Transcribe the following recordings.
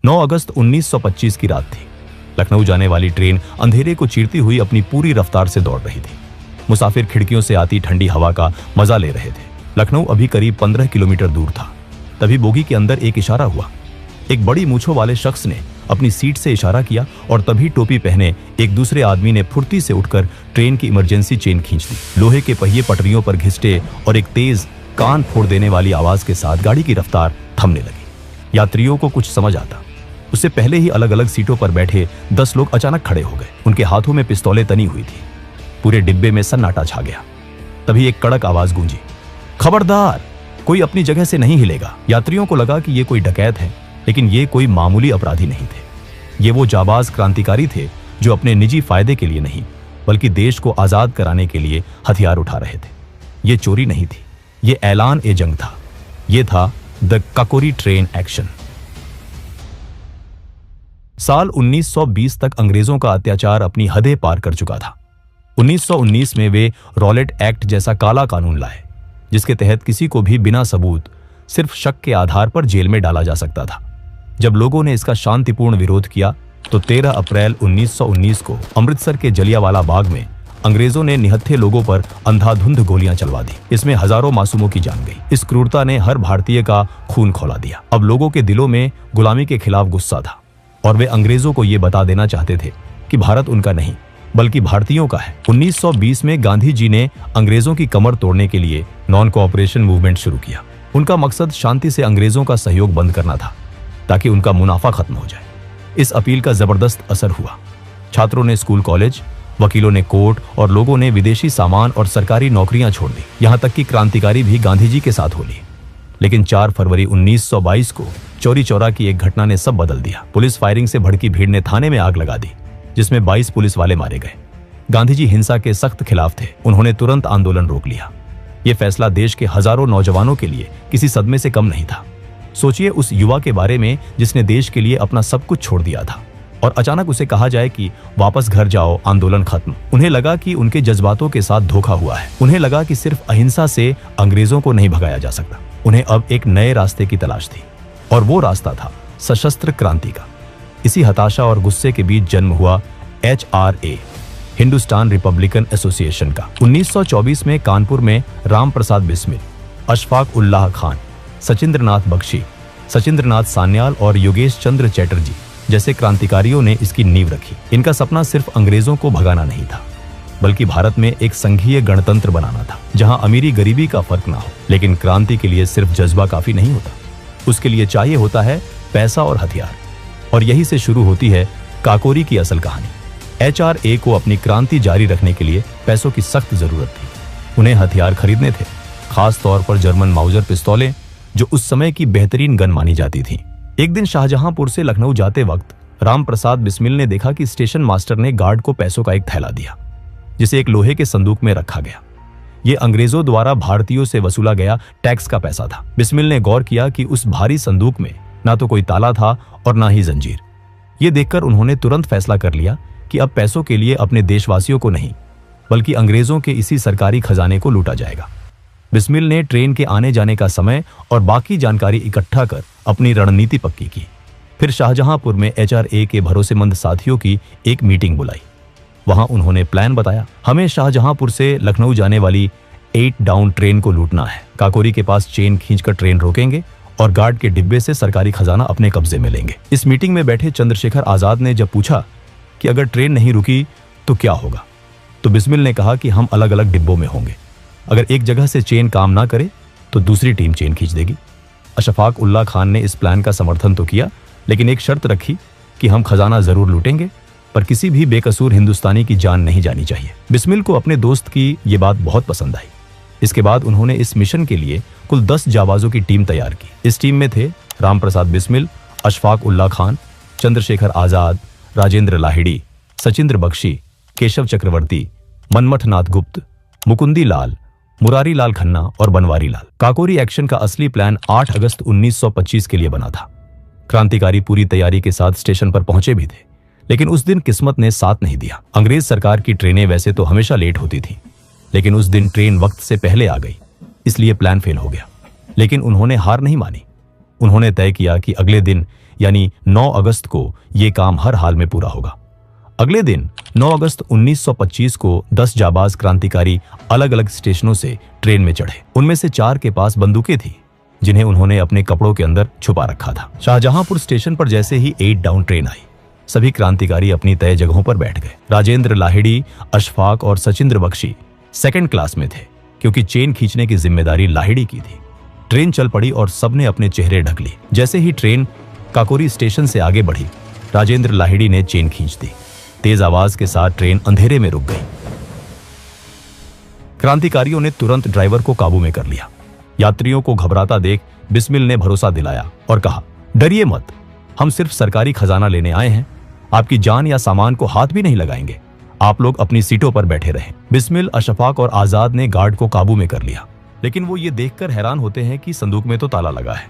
9 अगस्त 1925 की रात थी। लखनऊ जाने वाली ट्रेन अंधेरे को चीरती हुई अपनी पूरी रफ्तार से दौड़ रही थी। मुसाफिर खिड़कियों से आती ठंडी हवा का मजा ले रहे थे। लखनऊ अभी करीब 15 किलोमीटर दूर था। तभी बोगी के अंदर एक इशारा हुआ। एक बड़ी मूंछों वाले शख्स ने अपनी सीट से इशारा किया और तभी टोपी पहने एक दूसरे आदमी ने फुर्ती से उठकर ट्रेन की इमरजेंसी चेन खींच दी। लोहे के पहिए पटरियों पर घिसटे और एक तेज कान फोड़ देने वाली आवाज के साथ गाड़ी की रफ्तार थमने लगी। यात्रियों को कुछ समझ आता। उससे पहले ही अलग अलग सीटों पर बैठे 10 लोग अचानक खड़े हो गए। उनके हाथों में पिस्तौलें तनी हुई थी। पूरे डिब्बे में सन्नाटा छा गया। तभी एक कड़क आवाज गूंजी, खबरदार, कोई अपनी जगह से नहीं हिलेगा। यात्रियों को लगा कि ये कोई डकैत है, लेकिन ये कोई मामूली अपराधी नहीं थे। ये वो जाबाज क्रांतिकारी थे जो अपने निजी फायदे के लिए नहीं बल्कि देश को आजाद कराने के लिए हथियार उठा रहे थे। ये चोरी नहीं थी, ये ऐलान ए जंग था। ये था द काकोरी ट्रेन एक्शन। साल 1920 तक अंग्रेजों का अत्याचार अपनी हदें पार कर चुका था। 1919 में वे रॉलेट एक्ट जैसा काला कानून लाए, जिसके तहत किसी को भी बिना सबूत सिर्फ शक के आधार पर जेल में डाला जा सकता था। जब लोगों ने इसका शांतिपूर्ण विरोध किया तो 13 अप्रैल 1919 को अमृतसर के जलियांवाला बाग में अंग्रेजों ने निहत्थे लोगों पर अंधाधुंध गोलियां चलवा दी। इसमें हजारों मासूमों की जान गई। इस क्रूरता ने हर भारतीय का खून खौला दिया। अब लोगों के दिलों में गुलामी के खिलाफ गुस्सा था और वे अंग्रेजों को ये बता देना चाहते थे कि भारत उनका नहीं बल्कि भारतीयों का है। 1920 में गांधी जी ने अंग्रेजों की कमर तोड़ने के लिए नॉन कोऑपरेशन मूवमेंट शुरू किया। उनका मकसद शांति से अंग्रेजों का सहयोग बंद करना था ताकि उनका मुनाफा खत्म हो जाए। इस अपील का जबरदस्त असर हुआ। छात्रों ने स्कूल कॉलेज, वकीलों ने कोर्ट और लोगों ने विदेशी सामान और सरकारी नौकरियां छोड़ दी। यहां तक कि क्रांतिकारी भी गांधी जी के साथ हो लिए। लेकिन 4 फरवरी 1922 को चौरी चौरा की एक घटना ने सब बदल दिया। पुलिस फायरिंग से भड़की भीड़ ने थाने में आग लगा दी, जिसमें 22 पुलिस वाले मारे गए। गांधी जी हिंसा के सख्त खिलाफ थे। उन्होंने तुरंत आंदोलन रोक लिया। यह फैसला देश के हजारों नौजवानों के लिए किसी सदमे से कम नहीं था। सोचिए उस युवा के बारे में जिसने देश के लिए अपना सब कुछ छोड़ दिया था और अचानक उसे कहा जाए कि वापस घर जाओ, आंदोलन खत्म। उन्हें लगा कि उनके जज्बातों के साथ धोखा हुआ है। उन्हें लगा कि सिर्फ अहिंसा से अंग्रेजों को नहीं भगाया जा सकता। उन्हें अब एक नए रास्ते की तलाश थी और वो रास्ता था सशस्त्र क्रांति का। इसी हताशा और गुस्से के बीच जन्म हुआ HRA, हिंदुस्तान रिपब्लिकन एसोसिएशन का। 1924 में कानपुर में राम प्रसाद बिस्मिल, अशफाक उल्लाह खान, सचिंद्रनाथ बख्शी, सचिंद्रनाथ सान्याल और योगेश चंद्र चैटर्जी जैसे क्रांतिकारियों ने इसकी नींव रखी। इनका सपना सिर्फ अंग्रेजों को भगाना नहीं था बल्कि भारत में एक संघीय गणतंत्र बनाना था जहां अमीरी गरीबी का फर्क ना हो। लेकिन क्रांति के लिए सिर्फ जज्बा काफी नहीं होता, उसके लिए चाहिए होता है पैसा और हथियार। और यही से शुरू होती है काकोरी की असल कहानी। HRA को अपनी क्रांति जारी रखने के लिए पैसों की सख्त जरूरत थी। उन्हें हथियार खरीदने थे, खास तौर पर जर्मन माउजर पिस्तौलें जो उस समय की बेहतरीन गन मानी जाती थी। एक दिन शाहजहांपुर से लखनऊ जाते वक्त राम प्रसाद बिस्मिल ने देखा कि स्टेशन मास्टर ने गार्ड को पैसों का एक थैला दिया, जिसे एक लोहे के संदूक में रखा गया। ये अंग्रेजों द्वारा भारतीयों से वसूला गया टैक्स का पैसा था। बिस्मिल ने गौर किया कि उस भारी संदूक में ना तो कोई ताला था और ना ही जंजीर। ये देखकर उन्होंने तुरंत फैसला कर लिया कि अब पैसों के लिए अपने देशवासियों को नहीं बल्कि अंग्रेजों के इसी सरकारी खजाने को लूटा जाएगा। बिस्मिल ने ट्रेन के आने जाने का समय और बाकी जानकारी इकट्ठा कर अपनी रणनीति पक्की की। फिर शाहजहांपुर में HRA के भरोसेमंद साथियों की एक मीटिंग बुलाई। वहां उन्होंने प्लान बताया। हमें शाहजहांपुर से लखनऊ जाने वाली 8 डाउन ट्रेन को लूटना है। काकोरी के पास चेन खींचकर ट्रेन रोकेंगे और गार्ड के डिब्बे से सरकारी खजाना अपने कब्जे में लेंगे। इस मीटिंग में बैठे चंद्रशेखर आजाद ने जब पूछा कि अगर ट्रेन नहीं रुकी तो क्या होगा, तो बिस्मिल ने कहा कि हम अलग अलग डिब्बों में होंगे। अगर एक जगह से चेन काम ना करे तो दूसरी टीम चेन खींच देगी। अशफाक उल्लाह खान ने इस प्लान का समर्थन तो किया, लेकिन एक शर्त रखी कि हम खजाना जरूर लूटेंगे पर किसी भी बेकसूर हिंदुस्तानी की जान नहीं जानी चाहिए। बिस्मिल को अपने दोस्त की ये बात बहुत पसंद आई। इसके बाद उन्होंने इस मिशन के लिए कुल 10 जाबाजों की टीम तैयार की। इस टीम में थे राम प्रसाद बिस्मिल, अशफाक उल्लाह खान, चंद्रशेखर आजाद, राजेंद्र लाहिड़ी, सचिंद्र बख्शी, केशव चक्रवर्ती, मनमथ नाथ गुप्त, मुकुंदी लाल, मुरारी लाल खन्ना और बनवारी लाल। काकोरी एक्शन का असली प्लान 8 अगस्त 1925 के लिए बना था। क्रांतिकारी पूरी तैयारी के साथ स्टेशन पर पहुंचे भी थे, लेकिन उस दिन किस्मत ने साथ नहीं दिया। अंग्रेज सरकार की ट्रेनें वैसे तो हमेशा लेट होती थी, लेकिन उस दिन ट्रेन वक्त से पहले आ गई, इसलिए प्लान फेल हो गया। लेकिन उन्होंने हार नहीं मानी। उन्होंने तय किया कि अगले दिन यानी 9 अगस्त को ये काम हर हाल में पूरा होगा। अगले दिन 9 अगस्त 1925 को 10 जाबाज क्रांतिकारी अलग अलग स्टेशनों से ट्रेन में चढ़े। उनमें से 4 के पास बंदूकें थी जिन्हें उन्होंने अपने कपड़ों के अंदर छुपा रखा था। शाहजहांपुर स्टेशन पर जैसे ही 8 डाउन ट्रेन आई, सभी क्रांतिकारी अपनी तय जगहों पर बैठ गए। राजेंद्र लाहिड़ी, अशफाक और सचिंद्र बख्शी सेकंड क्लास में थे क्योंकि चेन खींचने की जिम्मेदारी लाहिड़ी की थी। ट्रेन चल पड़ी और सबने अपने चेहरे ढक लिए। जैसे ही ट्रेन काकोरी स्टेशन से आगे बढ़ी, राजेंद्र लाहिड़ी ने चेन खींच दी। तेज आवाज के साथ ट्रेन अंधेरे में रुक गई। क्रांतिकारियों ने तुरंत ड्राइवर को काबू में कर लिया। यात्रियों को घबराता देख बिस्मिल ने भरोसा दिलाया और कहा, डरिए मत, हम सिर्फ सरकारी खजाना लेने आए हैं, आपकी जान या सामान को हाथ भी नहीं लगाएंगे, आप लोग अपनी सीटों पर बैठे रहें। बिस्मिल, अशफाक और आजाद ने गार्ड को काबू में कर लिया, लेकिन वो ये देखकर हैरान होते हैं कि संदूक में तो ताला लगा है।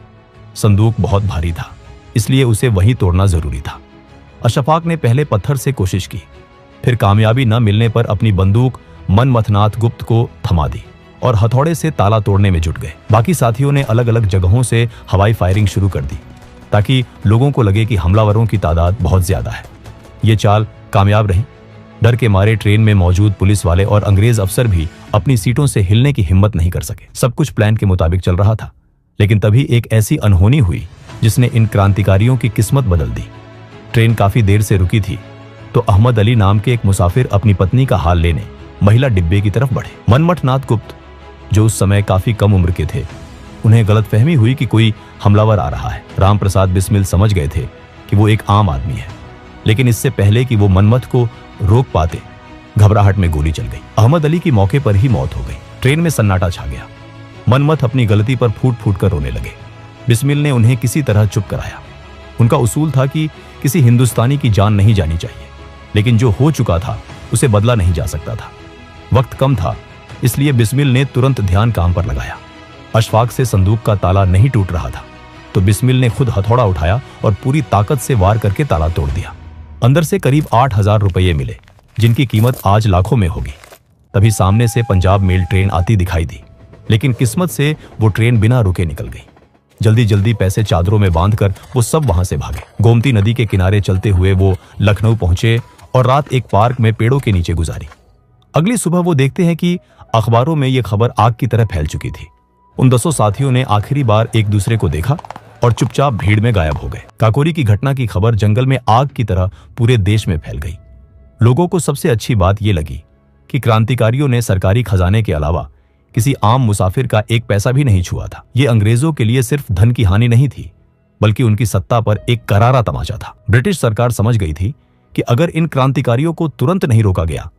संदूक बहुत भारी था, इसलिए उसे वहीं तोड़ना जरूरी था। अशफाक ने पहले पत्थर से कोशिश की, फिर कामयाबी न मिलने पर अपनी बंदूक मनमथनाथ गुप्त को थमा दी और हथौड़े से ताला तोड़ने में जुट गए। बाकी साथियों ने अलग अलग जगहों से हवाई फायरिंग शुरू कर दी ताकि लोगों को लगे कि हमलावरों की तादाद बहुत ज्यादा है। ये चाल कामयाब रही। डर के मारे ट्रेन में मौजूद पुलिस वाले और अंग्रेज अफसर भी अपनी सीटों से हिलने की हिम्मत नहीं कर सके। सब कुछ प्लान के मुताबिक चल रहा था, लेकिन तभी एक ऐसी अनहोनी हुई जिसने इन क्रांतिकारियों की किस्मत बदल दी। ट्रेन काफी देर से रुकी थी तो अहमद अली नाम के एक मुसाफिर अपनी पत्नी का हाल लेने महिला डिब्बे की तरफ बढ़े। मनमथनाथ गुप्त, जो उस समय काफी कम उम्र के थे, उन्हें गलतफहमी हुई कि कोई हमलावर आ रहा है। राम प्रसाद बिस्मिल समझ गए थे कि वो एक आम आदमी है, लेकिन इससे पहले कि वो मनमथ को रोक पाते, घबराहट में गोली चल गई। अहमद अली की मौके पर ही मौत हो गई। ट्रेन में सन्नाटा छा गया। मनमथ अपनी गलती पर फूट फूट कर रोने लगे। बिस्मिल ने उन्हें किसी तरह चुप कराया। उनका उसूल था कि किसी हिंदुस्तानी की जान नहीं जानी चाहिए, लेकिन जो हो चुका था उसे बदला नहीं जा सकता था। वक्त कम था, इसलिए बिस्मिल ने तुरंत ध्यान काम पर लगाया। अशफाक से संदूक का ताला नहीं टूट रहा था, तो बिस्मिल ने खुद हथौड़ा उठाया और पूरी ताकत से वार करके ताला तोड़ दिया। अंदर से करीब 8,000 रुपये मिले, जिनकी कीमत आज लाखों में होगी। तभी सामने से पंजाब मेल ट्रेन आती दिखाई दी, लेकिन किस्मत से वो ट्रेन बिना रुके निकल गई। जल्दी जल्दी पैसे चादरों में बांधकर वो सब वहां से भागे। गोमती नदी के किनारे चलते हुए वो लखनऊ पहुंचे और रात एक पार्क में पेड़ों के नीचे गुजारी। अगली सुबह वो देखते हैं कि अखबारों में ये खबर आग की तरह फैल चुकी थी। उन 10 साथियों ने आखिरी बार एक दूसरे को देखा और चुपचाप भीड़ में गायब हो गए। काकोरी की घटना की खबर जंगल में आग की तरह पूरे देश में फैल गई। लोगों को सबसे अच्छी बात यह लगी कि क्रांतिकारियों ने सरकारी खजाने के अलावा किसी आम मुसाफिर का एक पैसा भी नहीं छुआ था। ये अंग्रेजों के लिए सिर्फ धन की हानि नहीं थी, बल्कि उनकी सत्ता पर एक करारा तमाचा था। ब्रिटिश सरकार समझ गई थी कि अगर इन क्रांतिकारियों को तुरंत नहीं रोका गया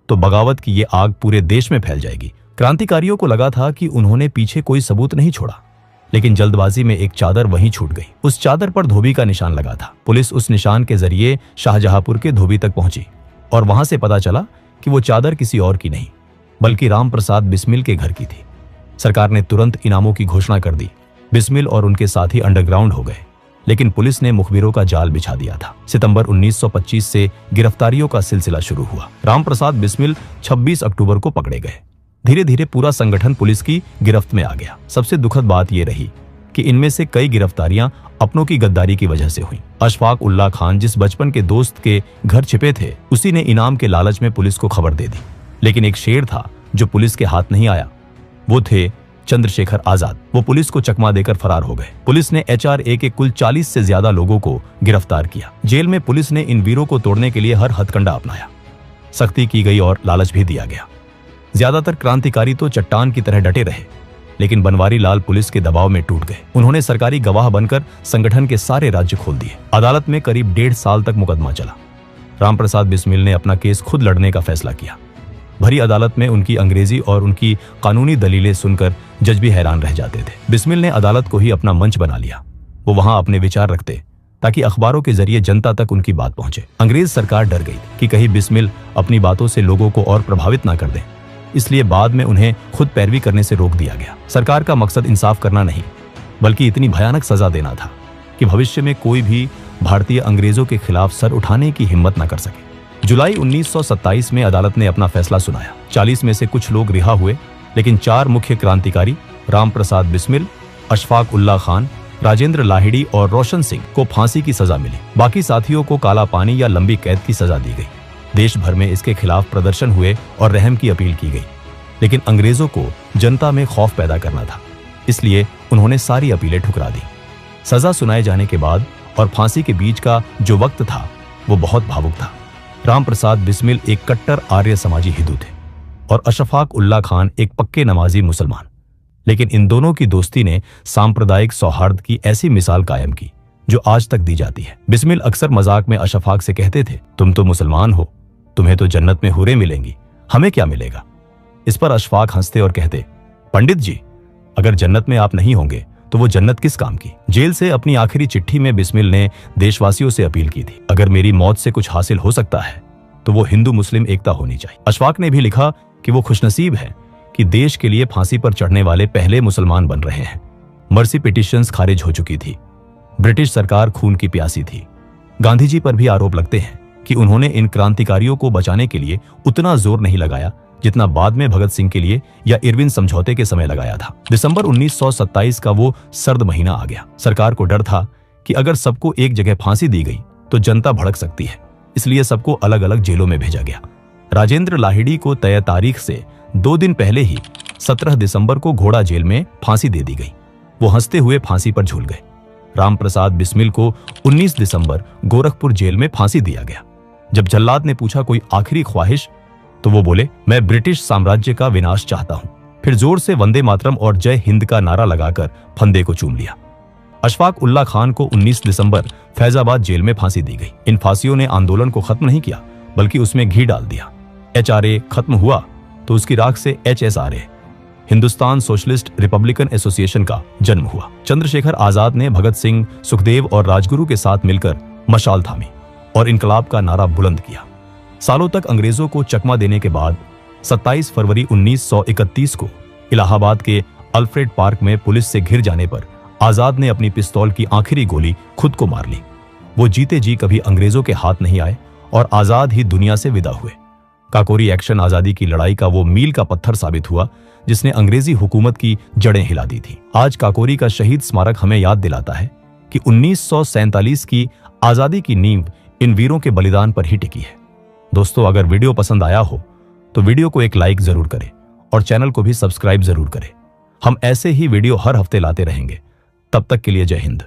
तो बगावत की ये आग पूरे देश में फैल जाएगी। क्रांतिकारियों को लगा था कि उन्होंने पीछे कोई सबूत नहीं छोड़ा, लेकिन जल्दबाजी में एक चादर वहीं छूट गई। उस चादर पर धोबी का निशान लगा था। पुलिस उस निशान के जरिए शाहजहांपुर के धोबी तक पहुंची और वहां से पता चला कि वो चादर किसी और की नहीं, बल्कि राम प्रसाद बिस्मिल के घर की थी। सरकार ने तुरंत इनामों की घोषणा कर दी। बिस्मिल और उनके साथी अंडरग्राउंड हो गए, लेकिन पुलिस ने मुखबिरों का जाल बिछा दिया था। सितंबर 1925 से गिरफ्तारियों का सिलसिला शुरू हुआ। राम प्रसाद बिस्मिल 26 अक्टूबर को पकड़े गए। धीरे धीरे पूरा संगठन पुलिस की गिरफ्त में आ गया। सबसे दुखद बात यह रही कि इनमें से कई गिरफ्तारियां अपनों की गद्दारी की वजह से हुई। अशफाक उल्लाह खान, जिस बचपन के दोस्त के घर छिपे थे, उसी ने इनाम के लालच में पुलिस को खबर दे दी। लेकिन एक शेर था जो पुलिस के हाथ नहीं आया। वो थे चंद्रशेखर आजाद। वो पुलिस को चकमा देकर फरार हो गए। पुलिस ने HRA के कुल 40 से ज्यादा लोगों को गिरफ्तार किया। जेल में पुलिस ने इन वीरों को तोड़ने के लिए हर हथकंडा अपनाया। सख्ती की गई और लालच भी दिया गया। ज्यादातर क्रांतिकारी तो चट्टान की तरह डटे रहे, लेकिन बनवारी लाल पुलिस के दबाव में टूट गए। उन्होंने सरकारी गवाह बनकर संगठन के सारे राज्य खोल दिए। अदालत में करीब 1.5 साल तक मुकदमा चला। रामप्रसाद बिस्मिल ने अपना केस खुद लड़ने का फैसला किया। भरी अदालत में उनकी अंग्रेजी और उनकी कानूनी दलीलें सुनकर जज भी हैरान रह जाते थे। बिस्मिल ने अदालत को ही अपना मंच बना लिया। वो वहां अपने विचार रखते ताकि अखबारों के जरिए जनता तक उनकी बात पहुंचे। अंग्रेज सरकार डर गई कि कहीं बिस्मिल अपनी बातों से लोगों को और प्रभावित ना कर दें, इसलिए बाद में उन्हें खुद पैरवी करने से रोक दिया गया। सरकार का मकसद इंसाफ करना नहीं, बल्कि इतनी भयानक सजा देना था कि भविष्य में कोई भी भारतीय अंग्रेजों के खिलाफ सर उठाने की हिम्मत न कर सके। जुलाई 1927 में अदालत ने अपना फैसला सुनाया। 40 में से कुछ लोग रिहा हुए, लेकिन 4 मुख्य क्रांतिकारी राम प्रसाद बिस्मिल, अशफाक उल्लाह खान, राजेंद्र लाहिड़ी और रोशन सिंह को फांसी की सजा मिली। बाकी साथियों को काला पानी या लंबी कैद की सजा दी गई। देश भर में इसके खिलाफ प्रदर्शन हुए और रहम की अपील की गई, लेकिन अंग्रेजों को जनता में खौफ पैदा करना था, इसलिए उन्होंने सारी अपीलें ठुकरा दी। सजा सुनाए जाने के बाद और फांसी के बीच का जो वक्त था वो बहुत भावुक था। राम प्रसाद बिस्मिल एक कट्टर आर्य समाजी हिंदू थे और अशफाक उल्ला खान एक पक्के नमाजी मुसलमान। लेकिन इन दोनों की दोस्ती ने सांप्रदायिक सौहार्द की ऐसी मिसाल कायम की जो आज तक दी जाती है। बिस्मिल अक्सर मजाक में अशफाक से कहते थे, तुम तो मुसलमान हो, तुम्हें तो जन्नत में हुरें मिलेंगी, हमें क्या मिलेगा। इस पर अशफाक हंसते और कहते, पंडित जी, अगर जन्नत में आप नहीं होंगे तो वो जन्नत किस काम की। जेल से अपनी आखिरी चिट्ठी में बिस्मिल ने देशवासियों से अपील की थी, अगर मेरी मौत से कुछ हासिल हो सकता है तो वो हिंदू मुस्लिम एकता होनी चाहिए। अशफाक ने भी लिखा कि वो खुशनसीब है कि देश के लिए फांसी पर चढ़ने वाले पहले मुसलमान बन रहे हैं। मर्सी पिटिशंस खारिज हो चुकी थी। ब्रिटिश सरकार खून की प्यासी थी। गांधी जी पर भी आरोप लगते हैं कि उन्होंने इन क्रांतिकारियों को बचाने के लिए उतना जोर नहीं लगाया जितना बाद में भगत सिंह के लिए या इरविन समझौते के समय लगाया था। दिसंबर 1927 का वो सर्द महीना आ गया। सरकार को डर था कि अगर सबको एक जगह फांसी दी गई तो जनता भड़क सकती है, इसलिए सबको अलग अलग जेलों में भेजा गया। राजेंद्र लाहिड़ी को तय तारीख से 2 दिन पहले ही 17 दिसंबर को घोड़ा जेल में फांसी दे दी गई। वो हंसते हुए फांसी पर झूल गए। राम प्रसाद बिस्मिल को 19 दिसंबर गोरखपुर जेल में फांसी दिया गया। जब जल्लाद ने पूछा कोई आखिरी ख्वाहिश, तो वो बोले, मैं ब्रिटिश साम्राज्य का विनाश चाहता हूं। फिर जोर से वंदे मातरम और जय हिंद का नारा लगाकर फंदे को चूम लिया। अशफाक उल्ला खान को 19 दिसंबर फैजाबाद जेल में फांसी दी गई। इन फांसियों ने आंदोलन को खत्म नहीं किया, बल्कि उसमें घी डाल दिया। HRA खत्म हुआ तो उसकी राख से HSRA, Hindustan socialist Republican association का जन्म हुआ। चंद्रशेखर आजाद ने भगत सिंह, सुखदेव और राजगुरु के साथ मिलकर मशाल थामी और इनकलाब का नारा बुलंद किया। सालों तक अंग्रेजों को चकमा देने के बाद 27 फरवरी 1931 को इलाहाबाद के अल्फ्रेड पार्क में पुलिस से घिर जाने पर आजाद ने अपनी पिस्तौल की आखिरी गोली खुद को मार ली। वो जीते जी कभी अंग्रेजों के हाथ नहीं आए और आजाद ही दुनिया से विदा हुए। काकोरी एक्शन आजादी की लड़ाई का वो मील का पत्थर साबित हुआ जिसने अंग्रेजी हुकूमत की जड़ें हिला दी थी। आज काकोरी का शहीद स्मारक हमें याद दिलाता है कि 1947 की आजादी की नींव इन वीरों के बलिदान पर ही टिकी है। दोस्तों, अगर वीडियो पसंद आया हो तो वीडियो को एक लाइक जरूर करें और चैनल को भी सब्सक्राइब जरूर करें। हम ऐसे ही वीडियो हर हफ्ते लाते रहेंगे। तब तक के लिए जय हिंद।